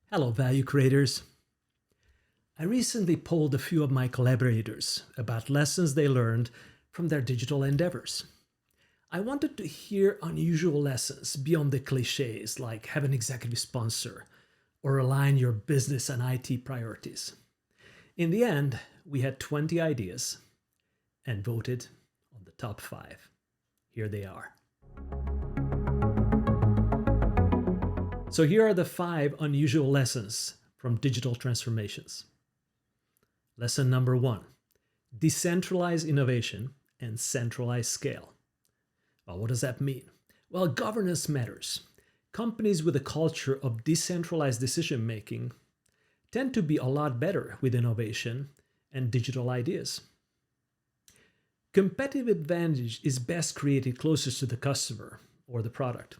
Hello, value creators. I recently polled a few of my collaborators about lessons they learned from their digital endeavors. I wanted to hear unusual lessons beyond the cliches like have an executive sponsor or align your business and IT priorities. In the end, we had 20 ideas and voted on the top 5. Here they are. So here are the 5 unusual lessons from digital transformations. Lesson number 1, decentralize innovation and centralize scale. Well, what does that mean? Well, governance matters. Companies with a culture of decentralized decision making tend to be a lot better with innovation and digital ideas. Competitive advantage is best created closest to the customer or the product.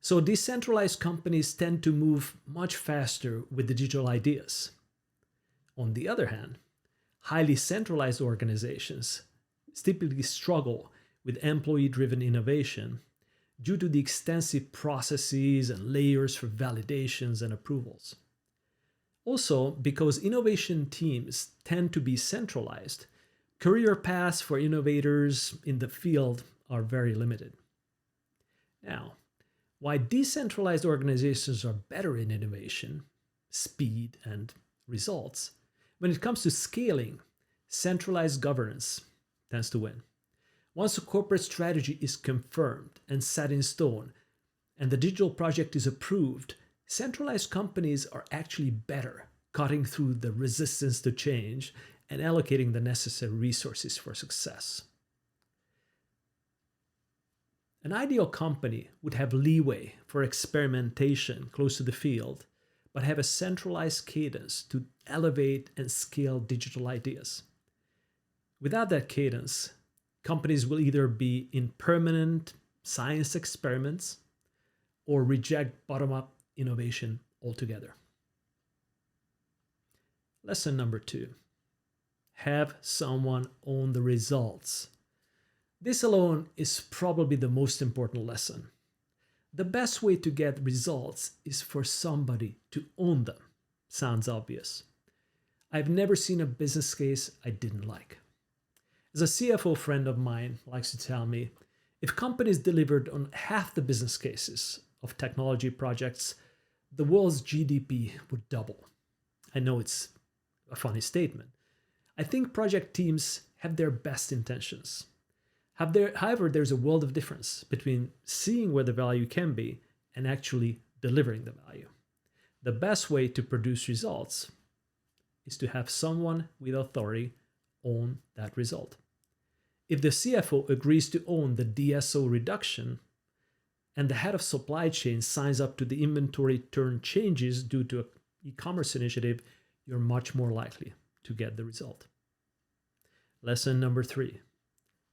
So decentralized companies tend to move much faster with digital ideas. On the other hand, highly centralized organizations typically struggle with employee-driven innovation due to the extensive processes and layers for validations and approvals. Also, because innovation teams tend to be centralized, career paths for innovators in the field are very limited. Now, why decentralized organizations are better in innovation, speed, and results, when it comes to scaling, centralized governance tends to win. Once a corporate strategy is confirmed and set in stone, and the digital project is approved, centralized companies are actually better cutting through the resistance to change and allocating the necessary resources for success. An ideal company would have leeway for experimentation close to the field, but have a centralized cadence to elevate and scale digital ideas. Without that cadence, companies will either be in permanent science experiments or reject bottom-up innovation altogether. Lesson number 2, have someone own the results. This alone is probably the most important lesson. The best way to get results is for somebody to own them. Sounds obvious. I've never seen a business case I didn't like. As a CFO friend of mine likes to tell me, if companies delivered on half the business cases of technology projects, the world's GDP would double. I know it's a funny statement. I think project teams have their best intentions. However, there's a world of difference between seeing where the value can be and actually delivering the value. The best way to produce results is to have someone with authority own that result. If the CFO agrees to own the DSO reduction and the head of supply chain signs up to the inventory turn changes due to an e-commerce initiative, you're much more likely to get the result. Lesson number 3.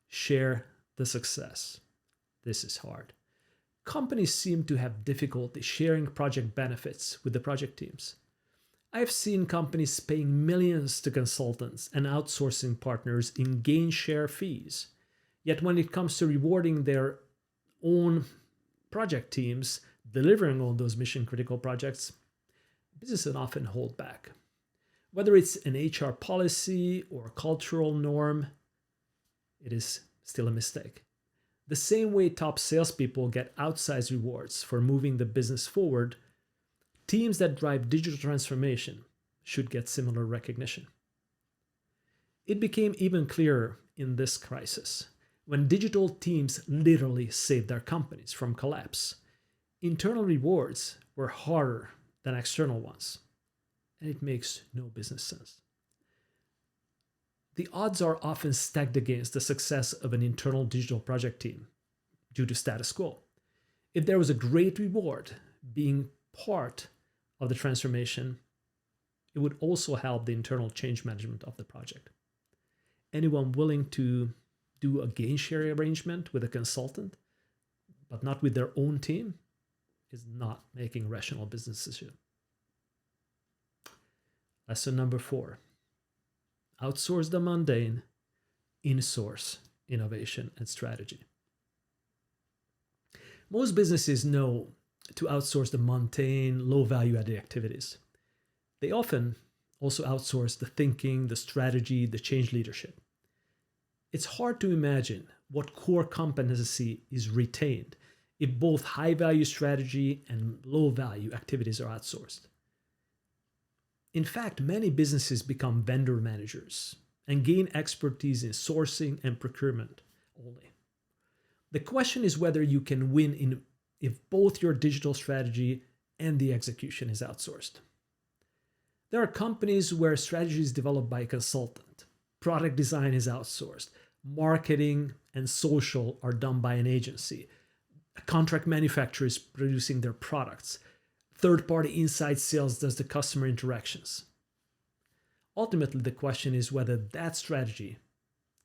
Share the success. This is hard. Companies seem to have difficulty sharing project benefits with the project teams. I've seen companies paying millions to consultants and outsourcing partners in gain share fees. Yet when it comes to rewarding their own project teams delivering on those mission critical projects, businesses often hold back. Whether it's an HR policy or a cultural norm, it is still a mistake. The same way top salespeople get outsized rewards for moving the business forward, teams that drive digital transformation should get similar recognition. It became even clearer in this crisis, when digital teams literally saved their companies from collapse. Internal rewards were harder than external ones, and it makes no business sense. The odds are often stacked against the success of an internal digital project team due to status quo. If there was a great reward being part of the transformation, it would also help the internal change management of the project. Anyone willing to do a gain share arrangement with a consultant, but not with their own team, is not making rational business decisions. Lesson number 4. Outsource the mundane, insource innovation and strategy. Most businesses know to outsource the mundane, low value added activities. They often also outsource the thinking, the strategy, the change leadership. It's hard to imagine what core competency is retained if both high value strategy and low value activities are outsourced. In fact, many businesses become vendor managers and gain expertise in sourcing and procurement only. The question is whether you can win if both your digital strategy and the execution is outsourced. There are companies where strategy is developed by a consultant, product design is outsourced, marketing and social are done by an agency, a contract manufacturer is producing their products, third-party inside sales does the customer interactions. Ultimately, the question is whether that strategy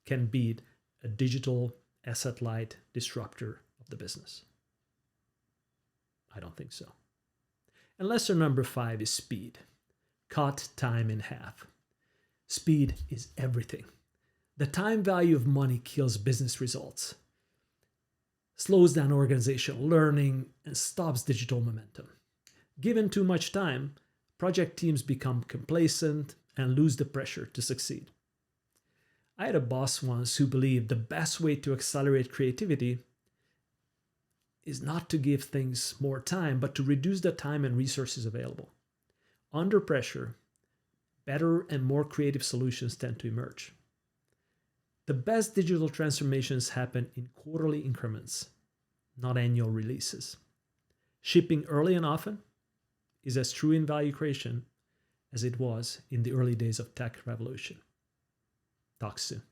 can beat a digital asset-light disruptor of the business. I don't think so. And lesson number 5 is speed. Cut time in half. Speed is everything. The time value of money kills business results, slows down organizational learning, and stops digital momentum. Given too much time, project teams become complacent and lose the pressure to succeed. I had a boss once who believed the best way to accelerate creativity is not to give things more time, but to reduce the time and resources available. Under pressure, better and more creative solutions tend to emerge. The best digital transformations happen in quarterly increments, not annual releases. Shipping early and often is as true in value creation as it was in the early days of tech revolution. Talk soon.